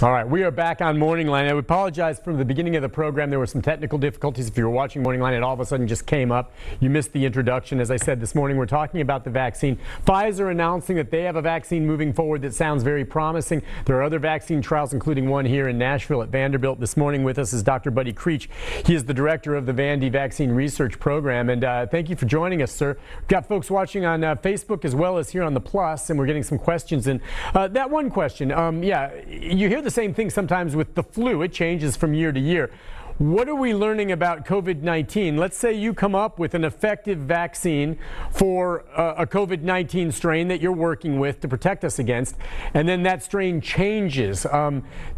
All right, we are back on Morning Line. I apologize for the beginning of the program. There were some technical difficulties. If you were watching Morning Line, it all of a sudden just came up. You missed the introduction. As I said this morning, we're talking about the vaccine. Pfizer announcing that they have a vaccine moving forward that sounds very promising. There are other vaccine trials, including one here in Nashville at Vanderbilt. This morning with us is Dr. Buddy Creech. He is the director of the Vandy Vaccine Research Program. And thank you for joining us, sir. We've got folks watching on Facebook as well as here on the Plus, and we're getting some questions. And that one question, you hear the same thing sometimes with the flu. It changes from year to year. What are we learning about COVID-19? Let's say you come up with an effective vaccine for a COVID-19 strain that you're working with to protect us against, and then that strain changes.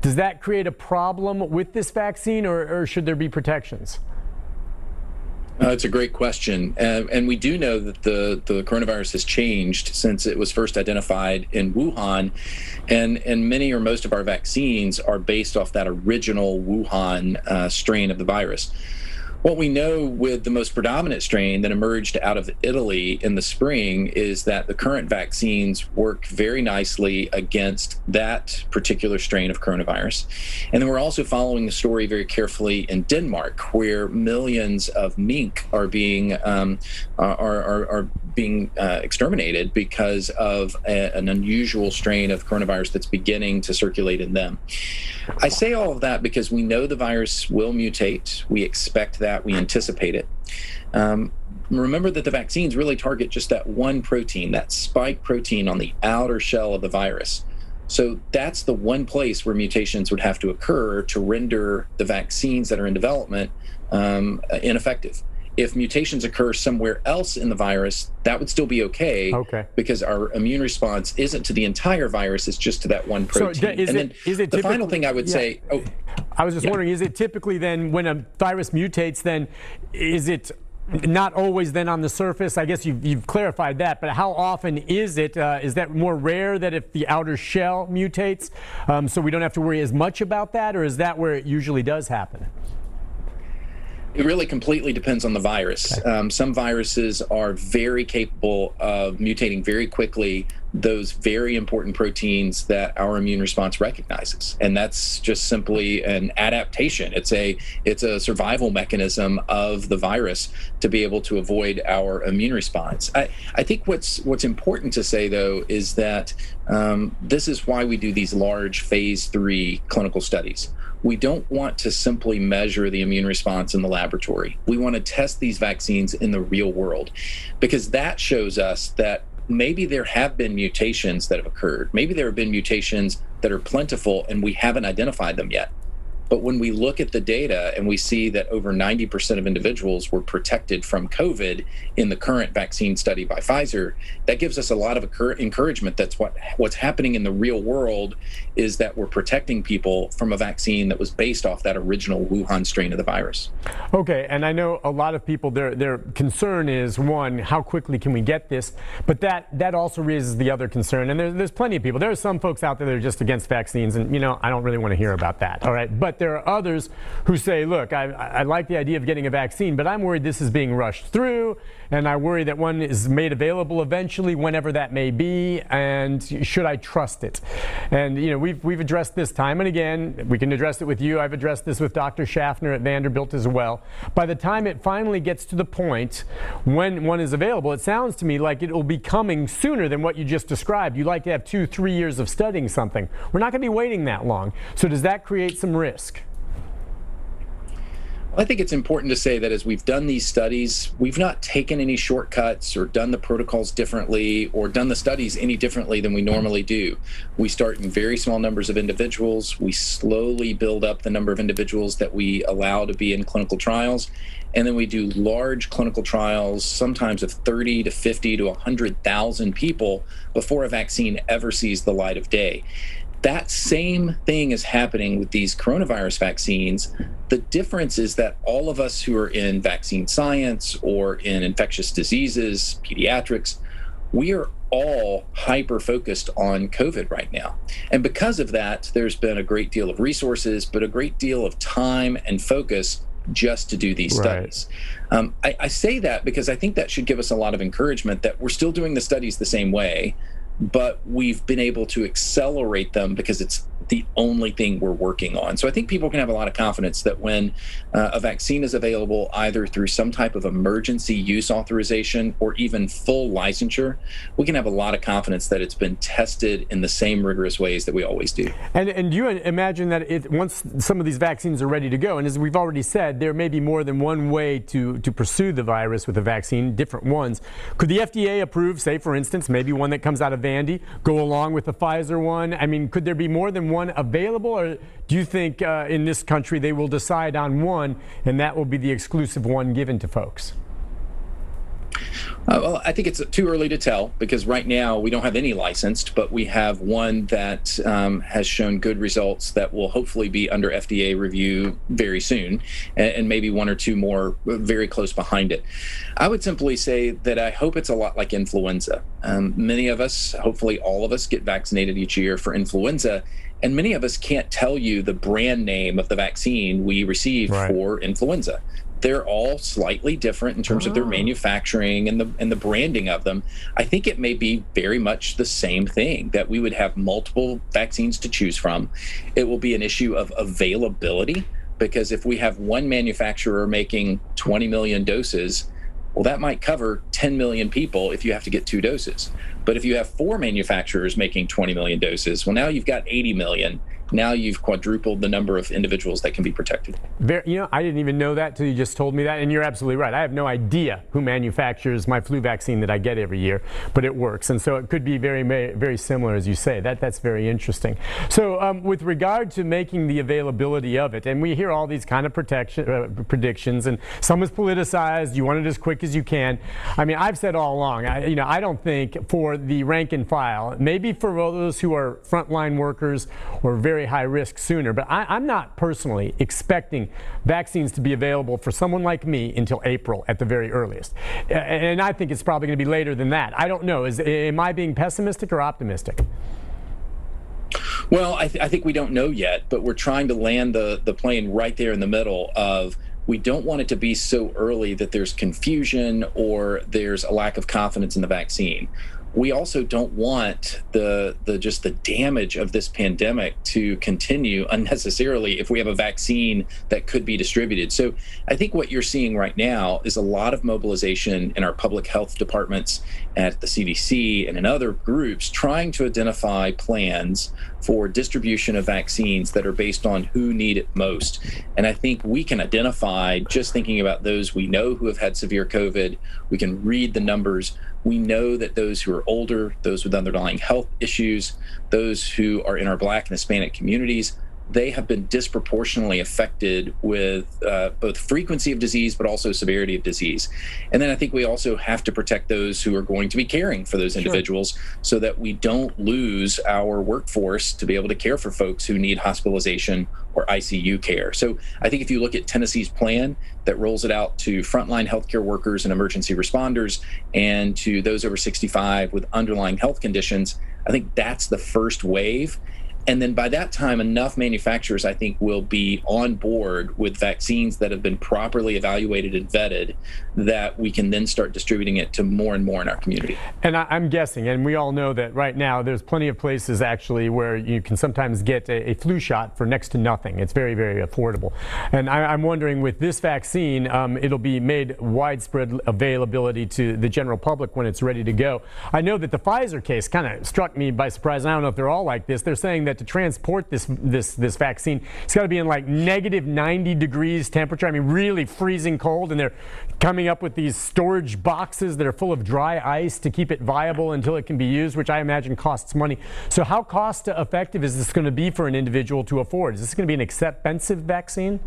Does that create a problem with this vaccine, or should there be protections? It's a great question. And we do know that the coronavirus has changed since it was first identified in Wuhan. And many or most of our vaccines are based off that original Wuhan strain of the virus. What we know with the most predominant strain that emerged out of Italy in the spring is that the current vaccines work very nicely against that particular strain of coronavirus. And then we're also following the story very carefully in Denmark, where millions of mink are being exterminated because of an unusual strain of coronavirus that's beginning to circulate in them. I say all of that because we know the virus will mutate. We expect that. We anticipate it. Remember that the vaccines really target just that one protein, that spike protein on the outer shell of the virus. So that's the one place where mutations would have to occur to render the vaccines that are in development ineffective. If mutations occur somewhere else in the virus, that would still be okay. Because our immune response isn't to the entire virus, it's just to that one protein. So the final thing I would say... I was just wondering, is it typically then when a virus mutates, then is it not always then on the surface? I guess you've clarified that, but how often is it? Is that more rare that if the outer shell mutates, so we don't have to worry as much about that, or is that where it usually does happen? It really completely depends on the virus. Some viruses are very capable of mutating very quickly those very important proteins that our immune response recognizes. And that's just simply an adaptation. It's a survival mechanism of the virus to be able to avoid our immune response. I think what's important to say, though, is that this is why we do these large phase 3 clinical studies. We don't want to simply measure the immune response in the laboratory. We want to test these vaccines in the real world, because that shows us that maybe there have been mutations that have occurred. Maybe there have been mutations that are plentiful and we haven't identified them yet. But when we look at the data and we see that over 90% of individuals were protected from COVID in the current vaccine study by Pfizer, that gives us a lot of encouragement. That's what's happening in the real world, is that we're protecting people from a vaccine that was based off that original Wuhan strain of the virus. Okay, and I know a lot of people, their concern is, one, how quickly can we get this? But that also raises the other concern, and there's plenty of people. There are some folks out there that are just against vaccines, and I don't really want to hear about that, all right? But there are others who say, look, I like the idea of getting a vaccine, but I'm worried this is being rushed through, and I worry that one is made available eventually, whenever that may be, and should I trust it? And we've addressed this time and again. We can address it with you. I've addressed this with Dr. Schaffner at Vanderbilt as well. By the time it finally gets to the point when one is available, it sounds to me like it will be coming sooner than what you just described. You like to have 2-3 years of studying something. We're not going to be waiting that long. So does that create some risk? I think it's important to say that as we've done these studies, we've not taken any shortcuts or done the protocols differently or done the studies any differently than we normally do. We start in very small numbers of individuals. We slowly build up the number of individuals that we allow to be in clinical trials. And then we do large clinical trials, sometimes of 30 to 50 to 100,000 people before a vaccine ever sees the light of day. That same thing is happening with these coronavirus vaccines. The difference is that all of us who are in vaccine science or in infectious diseases, pediatrics, we are all hyper-focused on COVID right now. And because of that, there's been a great deal of resources, but a great deal of time and focus just to do these studies. I say that because I think that should give us a lot of encouragement that we're still doing the studies the same way, but we've been able to accelerate them because it's the only thing we're working on. So I think people can have a lot of confidence that when a vaccine is available, either through some type of emergency use authorization or even full licensure, we can have a lot of confidence that it's been tested in the same rigorous ways that we always do. And do you imagine that once some of these vaccines are ready to go, and as we've already said, there may be more than one way to pursue the virus with a vaccine, different ones. Could the FDA approve, say, for instance, maybe one that comes out of Vandy, go along with the Pfizer one? I mean, could there be more than one available, or do you think in this country they will decide on one and that will be the exclusive one given to folks? Well, I think it's too early to tell because right now we don't have any licensed, but we have one that has shown good results that will hopefully be under FDA review very soon, and maybe one or two more very close behind it. I would simply say that I hope it's a lot like influenza. Many of us, hopefully all of us, get vaccinated each year for influenza, and many of us can't tell you the brand name of the vaccine we received for influenza. They're all slightly different in terms of their manufacturing and the branding of them. I think it may be very much the same thing, that we would have multiple vaccines to choose from. It will be an issue of availability, because if we have one manufacturer making 20 million doses, well, that might cover 10 million people if you have to get 2 doses. But if you have 4 manufacturers making 20 million doses, well, now you've got 80 million. Now you've quadrupled the number of individuals that can be protected. I didn't even know that till you just told me that, and you're absolutely right. I have no idea who manufactures my flu vaccine that I get every year, but it works, and so it could be very, very similar, as you say. That's very interesting. So with regard to making the availability of it, and we hear all these kind of predictions, and some is politicized. You want it as quick as you can. I mean, I've said all along, I don't think for the rank and file, maybe for those who are frontline workers or very high risk sooner, but I'm not personally expecting vaccines to be available for someone like me until April at the very earliest. And I think it's probably going to be later than that. I don't know. Am I being pessimistic or optimistic? Well, I think we don't know yet, but we're trying to land the plane right there in the middle of, we don't want it to be so early that there's confusion or there's a lack of confidence in the vaccine. We also don't want the damage of this pandemic to continue unnecessarily if we have a vaccine that could be distributed. So I think what you're seeing right now is a lot of mobilization in our public health departments at the CDC and in other groups trying to identify plans for distribution of vaccines that are based on who need it most. And I think we can identify, just thinking about those we know who have had severe COVID, we can read the numbers. We know that those who are older, those with underlying health issues, those who are in our Black and Hispanic communities, they have been disproportionately affected with both frequency of disease, but also severity of disease. And then I think we also have to protect those who are going to be caring for those individuals so that we don't lose our workforce to be able to care for folks who need hospitalization or ICU care. So I think if you look at Tennessee's plan that rolls it out to frontline healthcare workers and emergency responders and to those over 65 with underlying health conditions, I think that's the first wave. And then by that time, enough manufacturers, I think, will be on board with vaccines that have been properly evaluated and vetted, that we can then start distributing it to more and more in our community. And I'm guessing, and we all know that right now, there's plenty of places actually where you can sometimes get a flu shot for next to nothing. It's very, very affordable. And I'm wondering, with this vaccine, it'll be made widespread availability to the general public when it's ready to go. I know that the Pfizer case kind of struck me by surprise. And I don't know if they're all like this. They're saying that to transport this vaccine, it's got to be in like negative 90 degrees temperature. I mean, really freezing cold, and they're coming up with these storage boxes that are full of dry ice to keep it viable until it can be used, which I imagine costs money. So how cost effective is this going to be for an individual to afford? Is this going to be an expensive vaccine?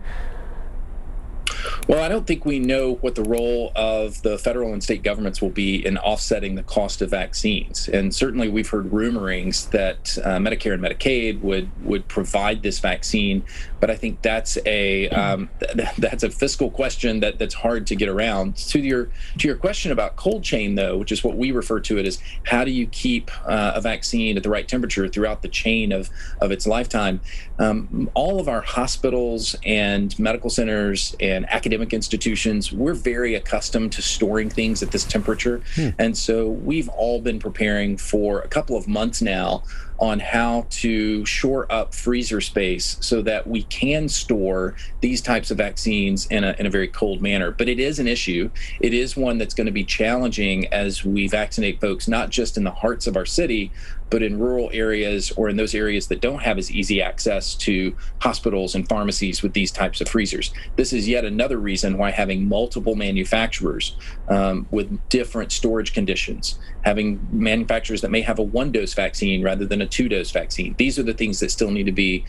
Well, I don't think we know what the role of the federal and state governments will be in offsetting the cost of vaccines. And certainly we've heard rumorings that Medicare and Medicaid would provide this vaccine. But I think that's a fiscal question that's hard to get around. To your question about cold chain, though, which is what we refer to it as, how do you keep a vaccine at the right temperature throughout the chain of its lifetime? All of our hospitals and medical centers and academic institutions, we're very accustomed to storing things at this temperature. And so we've all been preparing for a couple of months now on how to shore up freezer space so that we can store these types of vaccines in a very cold manner. But it is an issue. It is one that's going to be challenging as we vaccinate folks, not just in the hearts of our city, but in rural areas or in those areas that don't have as easy access to hospitals and pharmacies with these types of freezers. This is yet another reason why having multiple manufacturers with different storage conditions, having manufacturers that may have a one-dose vaccine rather than a two-dose vaccine. These are the things that still need to be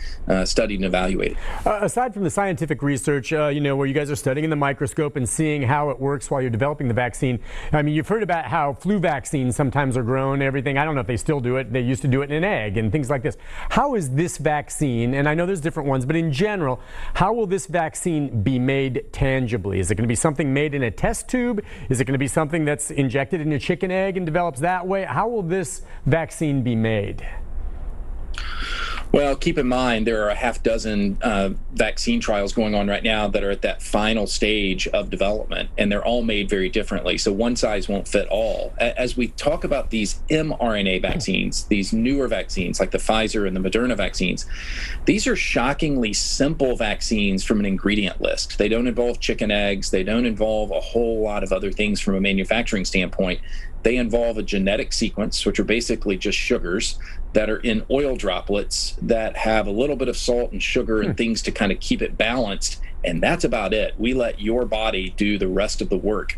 studied and evaluated. Aside from the scientific research, where you guys are studying in the microscope and seeing how it works while you're developing the vaccine, I mean, you've heard about how flu vaccines sometimes are grown, everything. I don't know if they still do it. They used to do it in an egg and things like this. How is this vaccine, and I know there's different ones, but in general, how will this vaccine be made tangibly? Is it going to be something made in a test tube? Is it going to be something that's injected in a chicken egg and develops that way? How will this vaccine be made? Well, keep in mind, there are a half dozen vaccine trials going on right now that are at that final stage of development, and they're all made very differently. So one size won't fit all. As we talk about these mRNA vaccines, these newer vaccines like the Pfizer and the Moderna vaccines, these are shockingly simple vaccines from an ingredient list. They don't involve chicken eggs. They don't involve a whole lot of other things from a manufacturing standpoint. They involve a genetic sequence, which are basically just sugars that are in oil droplets that have a little bit of salt and sugar and things to kind of keep it balanced. And that's about it. We let your body do the rest of the work.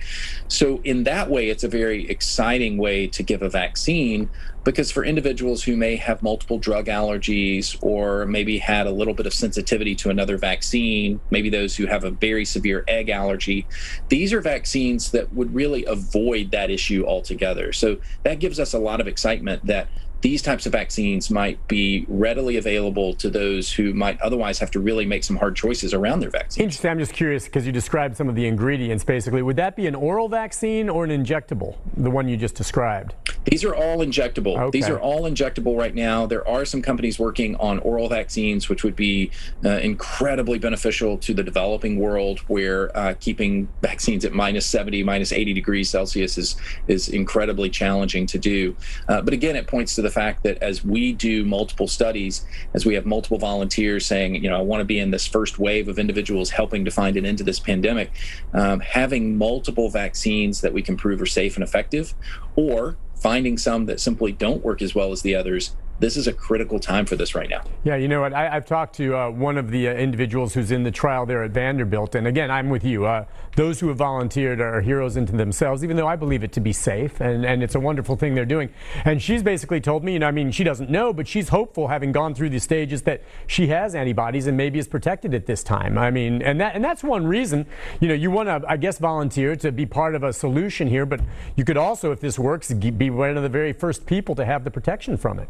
So in that way, it's a very exciting way to give a vaccine, because for individuals who may have multiple drug allergies or maybe had a little bit of sensitivity to another vaccine, maybe those who have a very severe egg allergy, these are vaccines that would really avoid that issue altogether. So that gives us a lot of excitement that these types of vaccines might be readily available to those who might otherwise have to really make some hard choices around their vaccines. Interesting. I'm just curious because you described some of the ingredients basically. Would that be an oral vaccine or an injectable, the one you just described? These are all injectable. Okay. These are all injectable right now. There are some companies working on oral vaccines, which would be incredibly beneficial to the developing world, where keeping vaccines at minus 70, minus 80 degrees Celsius is incredibly challenging to do. But again, it points to the fact that as we do multiple studies, as we have multiple volunteers saying, I want to be in this first wave of individuals helping to find an end to this pandemic, having multiple vaccines that we can prove are safe and effective, or finding some that simply don't work as well as the others, this is a critical time for this right now. Yeah, you know what? I've talked to one of the individuals who's in the trial there at Vanderbilt, and again, I'm with you. Those who have volunteered are heroes into themselves, even though I believe it to be safe, and it's a wonderful thing they're doing. And she's basically told me, she doesn't know, but she's hopeful, having gone through the stages, that she has antibodies and maybe is protected at this time. And that's one reason, you want to, I guess, volunteer to be part of a solution here, but you could also, if this works, be one of the very first people to have the protection from it.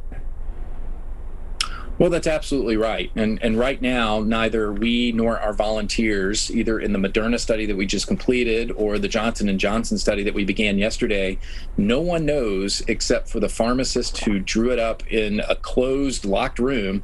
Well, that's absolutely right. And right now, neither we nor our volunteers, either in the Moderna study that we just completed or the Johnson & Johnson study that we began yesterday, no one knows except for the pharmacist who drew it up in a closed, locked room,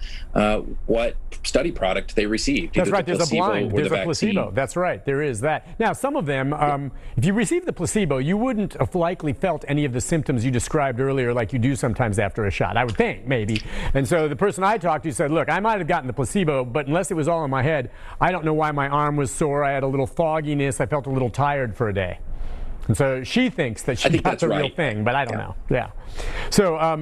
what study product they received. That's right. There's a blind. There's a placebo. That's right. There is that. Now, some of them, if you receive the placebo, you wouldn't have likely felt any of the symptoms you described earlier like you do sometimes after a shot, I would think, maybe. And so the person I talked to said, look, I might have gotten the placebo, but unless it was all in my head, I don't know why my arm was sore. I had a little fogginess. I felt a little tired for a day. And so she thinks that she got the real thing, but I don't know. Yeah. So I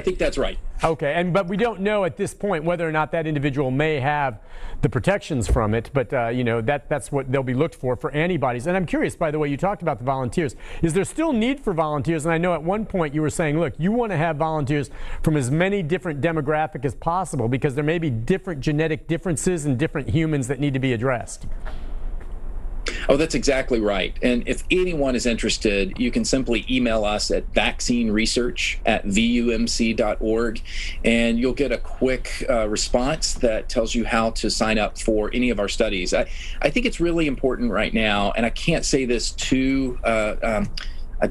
think that's right. Okay, but we don't know at this point whether or not that individual may have the protections from it, but that's what they'll be looked for antibodies. And I'm curious, by the way, you talked about the volunteers. Is there still need for volunteers? And I know at one point you were saying, look, you want to have volunteers from as many different demographics as possible because there may be different genetic differences in different humans that need to be addressed. Oh, that's exactly right. And if anyone is interested, you can simply email us at vaccineresearch@vumc.org, and you'll get a quick response that tells you how to sign up for any of our studies. I think it's really important right now, and I can't say this too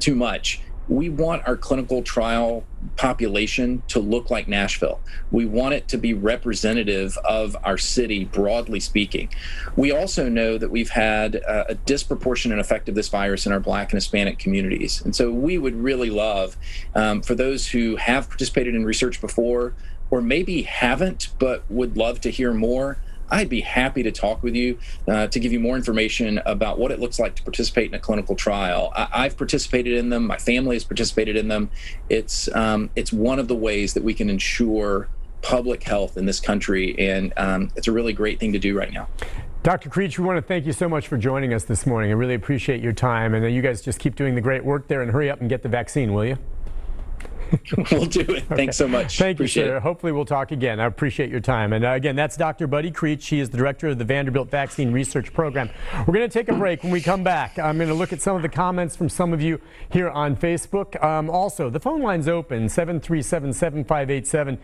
much. We want our clinical trial population to look like Nashville. We want it to be representative of our city, broadly speaking. We also know that we've had a disproportionate effect of this virus in our Black and Hispanic communities. And so we would really love for those who have participated in research before, or maybe haven't, but would love to hear more, I'd be happy to talk with you to give you more information about what it looks like to participate in a clinical trial. I've participated in them. My family has participated in them. It's one of the ways that we can ensure public health in this country, and it's a really great thing to do right now. Dr. Creech, we want to thank you so much for joining us this morning. I really appreciate your time, and you guys just keep doing the great work there and hurry up and get the vaccine, will you? We'll do it. Okay. Thanks so much. Thank you, sir. Hopefully we'll talk again. I appreciate your time. And again, that's Dr. Buddy Creech. He is the director of the Vanderbilt Vaccine Research Program. We're going to take a break. When we come back, I'm going to look at some of the comments from some of you here on Facebook. Also, the phone line's open, 737-7587.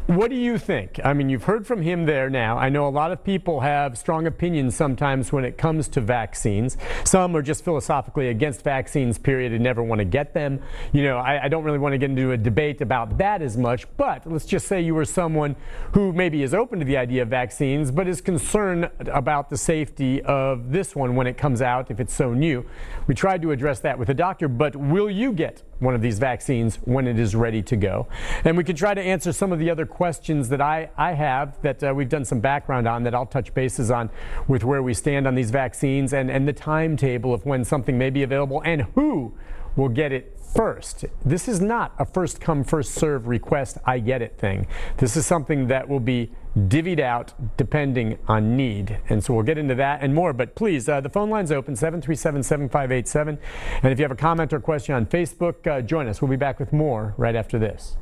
What do you think? I mean, you've heard from him there now. I know a lot of people have strong opinions sometimes when it comes to vaccines. Some are just philosophically against vaccines, period, and never want to get them. You know, I don't really want to get into a debate about that as much, but let's just say you were someone who maybe is open to the idea of vaccines, but is concerned about the safety of this one when it comes out, if it's so new. We tried to address that with a doctor, but will you get one of these vaccines when it is ready to go? And we could try to answer some of the other questions that I have that we've done some background on that I'll touch bases on with where we stand on these vaccines and the timetable of when something may be available and who will get it first. This is not a first come, first serve request, I get it thing. This is something that will be divvied out depending on need. And so we'll get into that and more. But please, the phone line's open, 737-7587. And if you have a comment or question on Facebook, join us. We'll be back with more right after this.